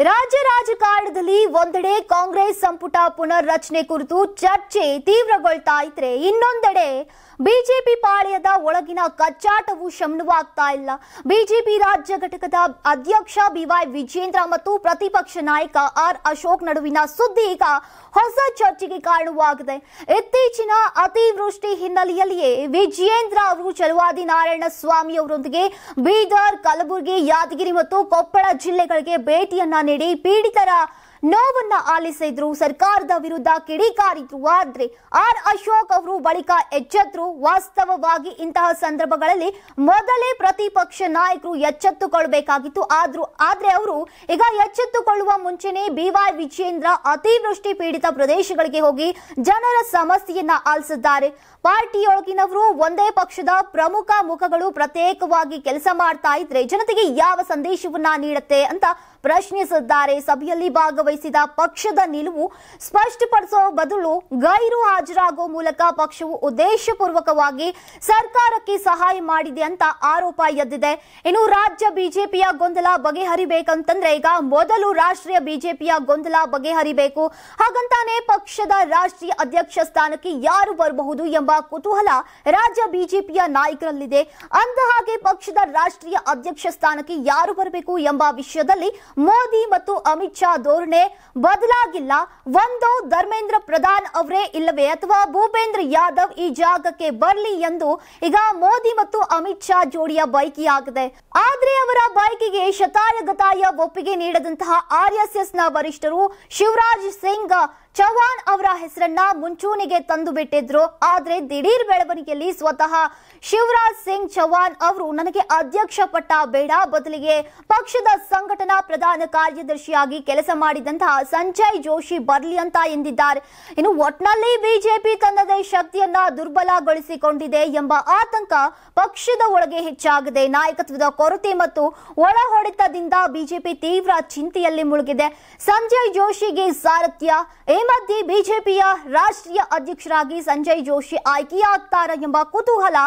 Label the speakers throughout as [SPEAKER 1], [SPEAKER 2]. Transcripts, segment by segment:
[SPEAKER 1] ರಾಜ್ಯ ರಾಜಕಾರಣದಲ್ಲಿ ಒಂದೆಡೆ ಕಾಂಗ್ರೆಸ್ ಸಂಪುಟ ಪುನರ್ರಚನೆ ಕುರಿತು ಚರ್ಚೆ ತೀವ್ರಗೊಳ್ತಾ ಇದ್ರೆ ಇನ್ನೊಂದೆಡೆ ಬಿಜೆಪಿ ಪಾಳೆಯದ ಒಳಗಿನ ಕಚ್ಚಾಟವು ಶಮನವಾಗ್ತಾ ಇಲ್ಲ. ಬಿಜೆಪಿ ರಾಜ್ಯ ಘಟಕದ ಅಧ್ಯಕ್ಷ ಬಿವೈ ವಿಜೇಂದ್ರ ಮತ್ತು ಪ್ರತಿಪಕ್ಷ ನಾಯಕ ಆರ್ ಅಶೋಕ್ ನಡುವಿನ ಸುದ್ದಿ ಈಗ ಹೊಸ ಚರ್ಚೆಗೆ ಕಾರಣವಾಗಿದೆ. ಇತ್ತೀಚಿನ ಅತಿವೃಷ್ಟಿ ಹಿನ್ನೆಲೆಯಲ್ಲಿಯೇ ವಿಜೇಂದ್ರ ಅವರು ಚಲವಾದಿ ನಾರಾಯಣ ಸ್ವಾಮಿ ಅವರೊಂದಿಗೆ ಬೀದರ್, ಕಲಬುರಗಿ, ಯಾದಗಿರಿ ಮತ್ತು ಕೊಪ್ಪಳ ಜಿಲ್ಲೆಗಳಿಗೆ ಭೇಟಿಯನ್ನ ನೀಡಿ ಪೀಡಿತರ ನೋವನ್ನ ಆಲಿಸಿದ್ರು, ಸರ್ಕಾರದ ವಿರುದ್ಧ ಕಿಡಿಕಾರಿದ್ರು. ಆದ್ರೆ ಆರ್ ಅಶೋಕ್ ಅವರು ಬಳಿಕ ಎಚ್ಚೆತ್ತರು. ವಾಸ್ತವವಾಗಿ ಇಂತಹ ಸಂದರ್ಭಗಳಲ್ಲಿ ಮೊದಲೇ ಪ್ರತಿಪಕ್ಷ ನಾಯಕರು ಎಚ್ಚೆತ್ತುಕೊಳ್ಳಬೇಕಾಗಿತ್ತು. ಆದ್ರೆ ಅವರು ಈಗ ಎಚ್ಚೆತ್ತುಕೊಳ್ಳುವ ಮುಂಚೆನೆ ಬಿವೈ ವಿಜೇಂದ್ರ ಅತಿವೃಷ್ಟಿ ಪೀಡಿತ ಪ್ರದೇಶಗಳಿಗೆ ಹೋಗಿ ಜನರ ಸಮಸ್ಯೆಯನ್ನ ಆಲಿಸಿದ್ದಾರೆ. ಪಾರ್ಟಿಯೊಳಗಿನವರು ಒಂದೇ ಪಕ್ಷದ ಪ್ರಮುಖ ಮುಖಗಳು ಪ್ರತ್ಯೇಕವಾಗಿ ಕೆಲಸ ಮಾಡ್ತಾ ಇದ್ರೆ ಜನತೆಗೆ ಯಾವ ಸಂದೇಶವನ್ನ ನೀಡುತ್ತೆ ಅಂತ ಪ್ರಶ್ನಿಸಿದ್ದಾರೆ. ಸಭೆಯಲ್ಲಿ ಭಾಗವಹಿಸಿದ ಪಕ್ಷದ ನಿಲುವು ಸ್ಪಷ್ಟಪಡಿಸುವ ಬದಲು ಗೈರು ಹಾಜರಾಗುವ ಮೂಲಕ ಪಕ್ಷವು ಉದ್ದೇಶಪೂರ್ವಕವಾಗಿ ಸರ್ಕಾರಕ್ಕೆ ಸಹಾಯ ಮಾಡಿದೆ ಅಂತ ಆರೋಪ ಎದ್ದಿದೆ. ಇನ್ನು ರಾಜ್ಯ ಬಿಜೆಪಿಯ ಗೊಂದಲ ಬಗೆಹರಿಬೇಕಂತಂದ್ರೆ ಈಗ ಮೊದಲು ರಾಷ್ಟ್ರೀಯ ಬಿಜೆಪಿಯ ಗೊಂದಲ ಬಗೆಹರಿಬೇಕು. ಹಾಗಂತಾನೆ ಪಕ್ಷದ ರಾಷ್ಟ್ರೀಯ ಅಧ್ಯಕ್ಷ ಸ್ಥಾನಕ್ಕೆ ಯಾರು ಬರಬಹುದು ಎಂಬ ಕುತೂಹಲ ರಾಜ್ಯ ಬಿಜೆಪಿಯ ನಾಯಕರಲ್ಲಿದೆ. ಅಂದ ಹಾಗೆ ಪಕ್ಷದ ರಾಷ್ಟ್ರೀಯ ಅಧ್ಯಕ್ಷ ಸ್ಥಾನಕ್ಕೆ ಯಾರು ಬರಬೇಕು ಎಂಬ ವಿಷಯದಲ್ಲಿ ಮೋದಿ ಮತ್ತು ಅಮಿತ್ ಶಾ ಧೋರಣೆ ಬದಲಾಗಿಲ್ಲ. ಒಂದು ಧರ್ಮೇಂದ್ರ ಪ್ರಧಾನ್ ಅವರೇ ಇಲ್ಲವೇ ಅಥವಾ ಭೂಪೇಂದ್ರ ಯಾದವ್ ಈ ಜಾಗಕ್ಕೆ ಬರಲಿ ಎಂದು ಈಗ ಮೋದಿ ಮತ್ತು ಅಮಿತ್ ಶಾ ಜೋಡಿಯ ಬೈಕಿಯಾಗಿದೆ. ಆದ್ರೆ ಅವರ ಬೈಕಿಗೆ ಶತಾಯಗತಾಯ ಒಪ್ಪಿಗೆ ನೀಡದಂತಹ ಆರ್ಎಸ್ಎಸ್ ನ ವರಿಷ್ಠರು ಶಿವರಾಜ್ ಸಿಂಗ್ ಚೌಹಾಣ್ ಅವರ ಹೆಸರನ್ನ ಮುಂಚೂಣಿಗೆ ತಂದು ಬಿಟ್ಟಿದ್ರು. ಆದ್ರೆ ದಿಢೀರ್ ಬೆಳವಣಿಗೆಯಲ್ಲಿ ಸ್ವತಃ ಶಿವರಾಜ್ ಸಿಂಗ್ ಚೌಹಾಣ್ ಅವರು ನನಗೆ ಅಧ್ಯಕ್ಷ ಪಟ್ಟ ಬೇಡ, ಬದಲಿಗೆ ಪಕ್ಷದ ಸಂಘಟನಾ ಪ್ರಧಾನ ಕಾರ್ಯದರ್ಶಿಯಾಗಿ ಕೆಲಸ ಮಾಡಿದಂತಹ ಸಂಜಯ್ ಜೋಶಿ ಬರಲಿ ಅಂತ ಎಂದಿದ್ದಾರೆ. ಇನ್ನು ಒಟ್ನಲ್ಲಿ ಬಿಜೆಪಿ ತನ್ನದೇ ಶಕ್ತಿಯನ್ನ ದುರ್ಬಲಗೊಳಿಸಿಕೊಂಡಿದೆ ಎಂಬ ಆತಂಕ ಪಕ್ಷದ ಒಳಗೆ ಹೆಚ್ಚಾಗಿದೆ. ನಾಯಕತ್ವದ ಕೊರತೆ ಮತ್ತು ಒಳ ಹೊಡೆತದಿಂದ ಬಿಜೆಪಿ ತೀವ್ರ ಚಿಂತೆಯಲ್ಲಿ ಮುಳುಗಿದೆ. ಸಂಜಯ್ ಜೋಶಿಗೆ ಸಾರಥ್ಯ, ಈ ಮಧ್ಯೆ ಬಿಜೆಪಿಯ ರಾಷ್ಟ್ರೀಯ ಅಧ್ಯಕ್ಷರಾಗಿ ಸಂಜಯ್ ಜೋಶಿ ಆಯ್ಕೆಯಾಗ್ತಾರ ಎಂಬ ಕುತೂಹಲ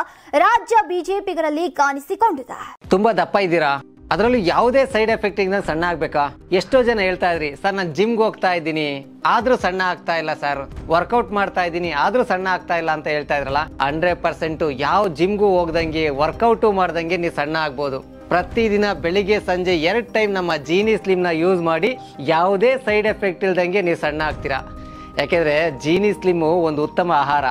[SPEAKER 1] ರಾಜ್ಯ ಬಿಜೆಪಿಗರಲ್ಲಿ ಕಾಣಿಸಿಕೊಂಡಿದೆ.
[SPEAKER 2] ತುಂಬಾ ದಪ್ಪ ಇದ್ದೀರಾ, ಅದರಲ್ಲೂ ಯಾವುದೇ ಸೈಡ್ ಎಫೆಕ್ಟ್ ಇಂದ ಸಣ್ಣ ಆಗ್ಬೇಕಾ? ಎಷ್ಟೋ ಜನ ಹೇಳ್ತಾ ಇದ್ರಿ, ಸರ್ ನಾನು ಜಿಮ್ಗೆ ಹೋಗ್ತಾ ಇದ್ದೀನಿ ಆದ್ರೂ ಸಣ್ಣ ಆಗ್ತಾ ಇಲ್ಲ, ಸರ್ ವರ್ಕೌಟ್ ಮಾಡ್ತಾ ಇದ್ದೀನಿ ಆದ್ರೂ ಸಣ್ಣ ಆಗ್ತಾ ಇಲ್ಲ ಅಂತ ಹೇಳ್ತಾ ಇದ್ರಲ್ಲ. 100% ಯಾವ ಜಿಮ್ಗೂ ಹೋಗ್ದಂಗೆ ವರ್ಕೌಟು ಮಾಡ್ದಂಗೆ ನೀವು ಸಣ್ಣ ಆಗ್ಬೋದು. ಪ್ರತಿದಿನ ಬೆಳಿಗ್ಗೆ ಸಂಜೆ 2 ಟೈಮ್ ನಮ್ಮ ಜೀನಿ ಸ್ಲಿಮ್ ನ ಯೂಸ್ ಮಾಡಿ ಯಾವುದೇ ಸೈಡ್ ಎಫೆಕ್ಟ್ ಇಲ್ದಂಗೆ ನೀವು ಸಣ್ಣ ಆಗ್ತೀರಾ. ಯಾಕೆಂದ್ರೆ ಜೀನಿ ಸ್ಲಿಮ್ ಒಂದು ಉತ್ತಮ ಆಹಾರ.